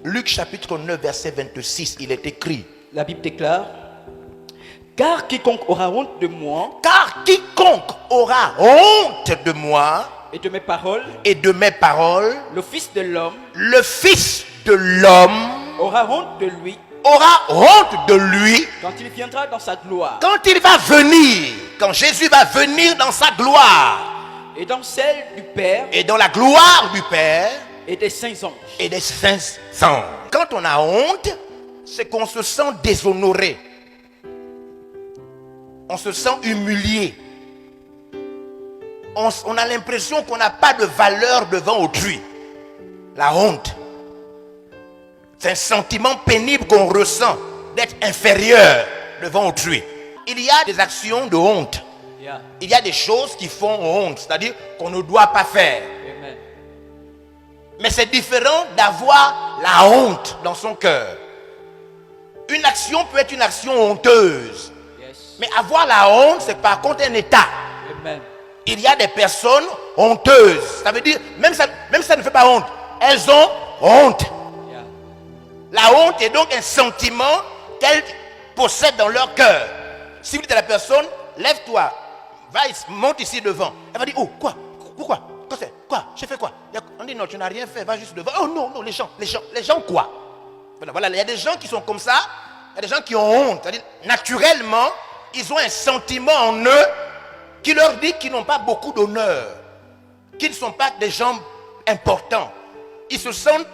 Luc chapitre 9, verset 26, il est écrit. La Bible déclare, car quiconque aura honte de moi Car quiconque aura honte de moi et de mes paroles, et de mes paroles, le Fils de l'homme le Fils de l'homme aura honte de lui aura honte de lui quand il viendra dans sa gloire quand il va venir, quand Jésus va venir dans sa gloire et dans celle du Père et dans la gloire du Père et des saints anges. et des saints anges. Quand on a honte, c'est qu'on se sent déshonoré. On se sent humilié. On a l'impression qu'on n'a pas de valeur devant autrui. La honte. C'est un sentiment pénible qu'on ressent d'être inférieur devant autrui. Il y a des actions de honte. Yeah. Il y a des choses qui font honte, c'est-à-dire qu'on ne doit pas faire. Amen. Mais c'est différent d'avoir la honte dans son cœur. Une action peut être une action honteuse. Yes. Mais avoir la honte, c'est par contre un état. Amen. Il y a des personnes honteuses. Ça veut dire, même ça ne fait pas honte. Elles ont honte. Yeah. La honte est donc un sentiment qu'elles possèdent dans leur cœur. Si vous dites à la personne, lève-toi, monte ici devant. Elle va dire, oh, quoi? Pourquoi? Quoi? J'ai fait quoi? On dit, non, tu n'as rien fait, va juste devant. Oh non, les gens quoi? Voilà, il y a des gens qui sont comme ça. Il y a des gens qui ont honte. C'est-à-dire, naturellement, ils ont un sentiment en eux qui leur dit qu'ils n'ont pas beaucoup d'honneur, qu'ils ne sont pas des gens importants. Ils se sentent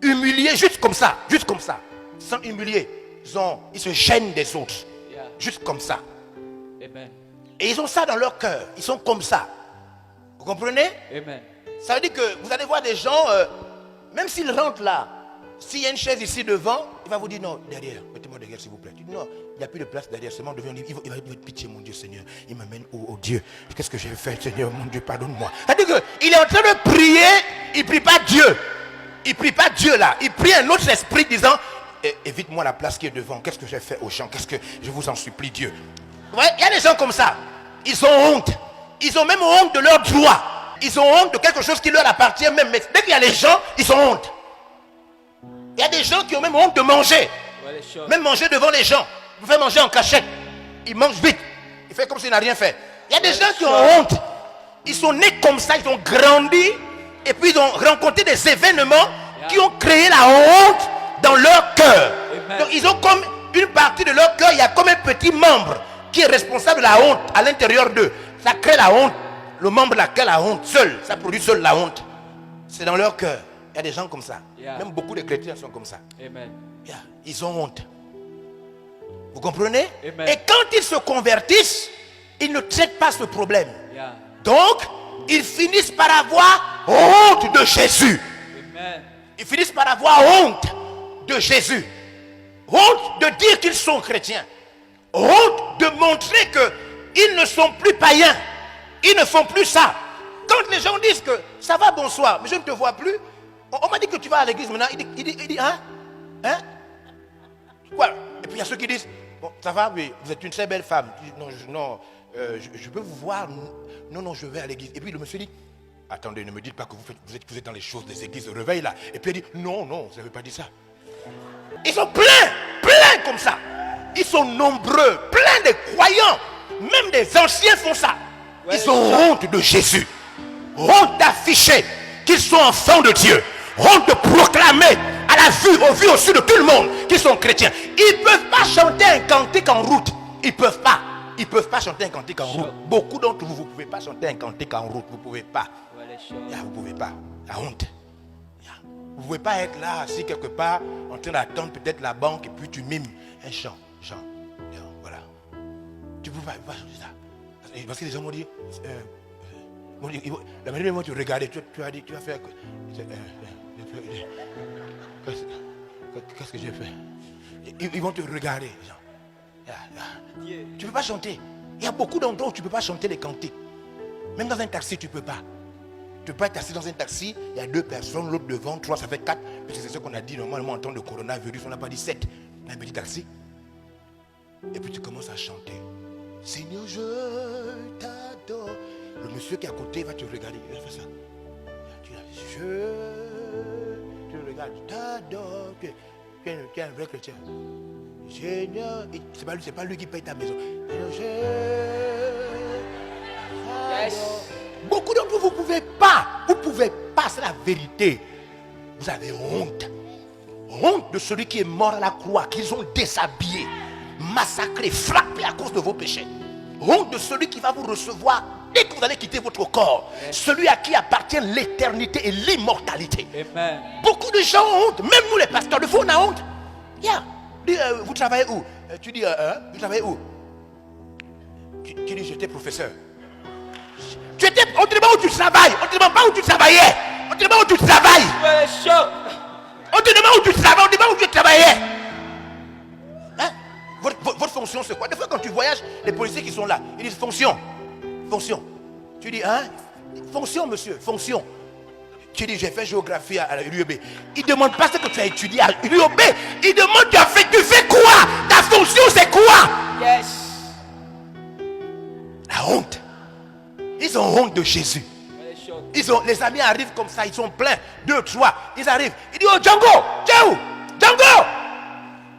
humiliés juste comme ça. Ils se sentent humiliés. Ils se gênent des autres. Yeah. Juste comme ça. Amen. Et ils ont ça dans leur cœur. Ils sont comme ça. Vous comprenez? Amen. Ça veut dire que vous allez voir des gens, même s'ils rentrent là, s'il y a une chaise ici devant, il va vous dire non, derrière, mettez-moi derrière s'il vous plaît. Tu dis non, il n'y a plus de place derrière, seulement devant lui. Il va dire pitié mon Dieu Seigneur, il m'amène au Dieu. Qu'est-ce que j'ai fait Seigneur, mon Dieu, pardonne-moi. C'est-à-dire qu'il est en train de prier, il ne prie pas Dieu. Il ne prie pas Dieu là, il prie un autre esprit disant évite-moi la place qui est devant, qu'est-ce que j'ai fait aux gens, qu'est-ce que je vous en supplie Dieu. Ouais, il y a des gens comme ça, ils ont honte. Ils ont même honte de leurs droits. Ils ont honte de quelque chose qui leur appartient même. Mais dès qu'il y a les gens, ils ont honte. Il y a des gens qui ont même honte de manger. Même manger devant les gens. Vous faites manger en cachette. Ils mangent vite. Il fait comme s'il n'a rien fait. Il y a des gens qui ont honte. Ils sont nés comme ça, ils ont grandi. Et puis ils ont rencontré des événements qui ont créé la honte dans leur cœur. Donc ils ont comme une partie de leur cœur, il y a comme un petit membre qui est responsable de la honte à l'intérieur d'eux. Ça crée la honte. Le membre là crée la honte seul. Ça produit seul la honte. C'est dans leur cœur. Il y a des gens comme ça. Yeah. Même beaucoup de chrétiens sont comme ça. Amen. Yeah. Ils ont honte. Vous comprenez? Amen. Et quand ils se convertissent, ils ne traitent pas ce problème. Yeah. Donc, ils finissent par avoir honte de Jésus. Amen. Ils finissent par avoir honte de Jésus. Honte de dire qu'ils sont chrétiens. Honte de montrer qu'ils ne sont plus païens. Ils ne font plus ça. Quand les gens disent que ça va, bonsoir, mais je ne te vois plus. On m'a dit que tu vas à l'église maintenant. Il dit, hein? Quoi? Et puis il y a ceux qui disent, bon, ça va, oui, vous êtes une très belle femme. Je dis, non, je peux vous voir. Non, je vais à l'église. Et puis le monsieur dit, attendez, ne me dites pas que vous êtes dans les choses des églises de réveil là. Et puis il dit, non, vous n'avez pas dit ça. Ils sont pleins comme ça. Ils sont nombreux, pleins de croyants. Même des anciens font ça. Ils ont honte de Jésus. Honte d'afficher qu'ils sont enfants de Dieu. Honte de proclamer à la vue, au vu, au su de tout le monde qu'ils sont chrétiens. Ils ne peuvent pas chanter un cantique en route. Ils ne peuvent pas. Ils ne peuvent pas chanter un cantique en route. Beaucoup d'entre vous, vous ne pouvez pas chanter un cantique en route. Vous ne pouvez pas. Vous ne pouvez pas. La honte. Vous ne pouvez pas être là, assis quelque part, en train d'attendre peut-être la banque et puis tu mimes un chant. Voilà. Tu ne peux pas chanter ça. Parce que les gens m'ont dit, la manière dont tu regardais, tu vas faire. Qu'est-ce que j'ai fait? Ils vont te regarder. Tu ne peux pas chanter. Il y a beaucoup d'endroits où tu ne peux pas chanter les cantiques. Même dans un taxi, tu ne peux pas. Tu ne peux pas être assis dans un taxi, il y a 2 personnes, l'autre devant, 3, ça fait 4. Parce que c'est ce qu'on a dit normalement en temps de coronavirus, on n'a pas dit 7. On a un petit taxi. Et puis tu commences à chanter. Seigneur, je t'adore. Le monsieur qui est à côté va te regarder. Il va faire ça. Tu le regarde. T'adores. Tu es un vrai chrétien. Seigneur, c'est pas lui qui paye ta maison. Yes. Beaucoup d'entre vous, vous pouvez pas, c'est la vérité. Vous avez honte. Honte de celui qui est mort à la croix, qu'ils ont déshabillé, massacré, frappé à cause de vos péchés. Honte de celui qui va vous recevoir dès que vous allez quitter votre corps. Celui à qui appartient l'éternité et l'immortalité. Amen. Beaucoup de gens ont honte, même nous les pasteurs de fou, on a honte. Yeah. Vous travaillez où? Tu dis, vous travaillez où? Tu dis, j'étais professeur. On te demande où tu travailles. On ne te demande pas où tu travaillais. On te demande où tu travailles. On te demande où tu travailles. On te demande où tu travaillais. Hein? Votre fonction c'est quoi? Des fois quand tu voyages, les policiers qui sont là, ils disent fonction. Fonction. Tu dis, hein? Fonction monsieur, fonction. Tu dis, j'ai fait géographie à l'UEB. Ils ne demandent pas ce que tu as étudié à l'UEB. Ils demandent, tu fais quoi? Ta fonction c'est quoi? Yes. La honte. Ils ont honte de Jésus. Les amis arrivent comme ça, ils sont pleins. 2, 3, ils arrivent. Ils disent, oh Django, tu es où? Django!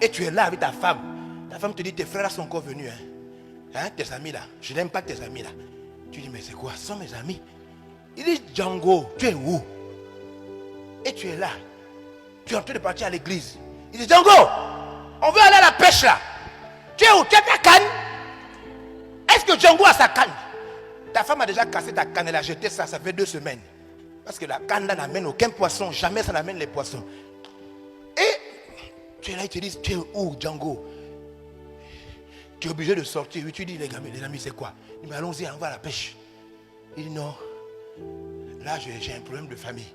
Et tu es là avec ta femme. Ta femme te dit, tes frères sont encore venus. Hein, tes amis là. Je n'aime pas tes amis là. Tu dis, mais c'est quoi? Ce sont mes amis. Il dit, Django, tu es où? Et tu es là. Tu es en train de partir à l'église. Il dit, Django, on veut aller à la pêche là. Tu es où? Tu as ta canne? Est-ce que Django a sa canne? Ta femme a déjà cassé ta canne, elle a jeté ça, ça fait 2 semaines. Parce que la canne là n'amène aucun poisson, jamais ça n'amène les poissons. Et tu es là, ils te disent, tu es où Django? Tu es obligé de sortir. Oui, tu dis, les amis, c'est quoi? Il dit, mais allons-y, on va à la pêche. Il dit, non, là j'ai un problème de famille.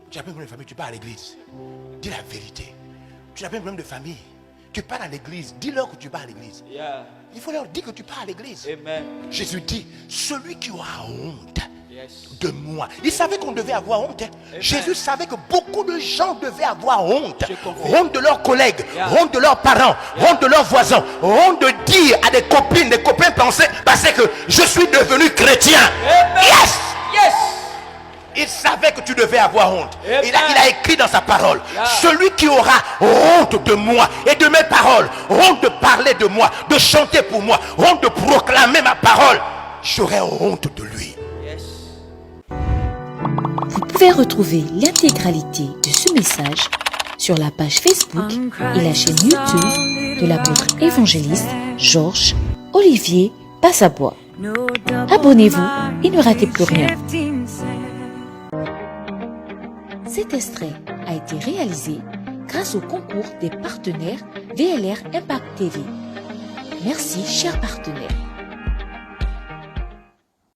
Tu n'as pas un problème de famille, tu pars à l'église. Dis la vérité. Tu n'as pas un problème de famille. Tu pars à l'église, dis-leur que tu pars à l'église. Yeah. Il faut leur dire que tu pars à l'église. Amen. Jésus dit, celui qui aura honte Yes. de moi. Il savait qu'on devait avoir honte. Jésus savait que beaucoup de gens devaient avoir honte. Honte de leurs collègues, honte de leurs parents, honte de leurs voisins, honte de dire à des copains pensaient parce que je suis devenu chrétien. Amen. Yes! Yes. Il savait que tu devais avoir honte. Amen. Il a écrit dans sa parole, celui qui aura honte de moi et de mes paroles, honte de parler de moi, de chanter pour moi, honte de proclamer ma parole, j'aurai honte de lui. Yes. Vous pouvez retrouver l'intégralité de ce message sur la page Facebook et la chaîne YouTube de l'apôtre évangéliste Georges Olivier Passabois. Abonnez-vous et ne ratez plus rien. Cet extrait a été réalisé grâce au concours des partenaires VLR Impact TV. Merci, chers partenaires.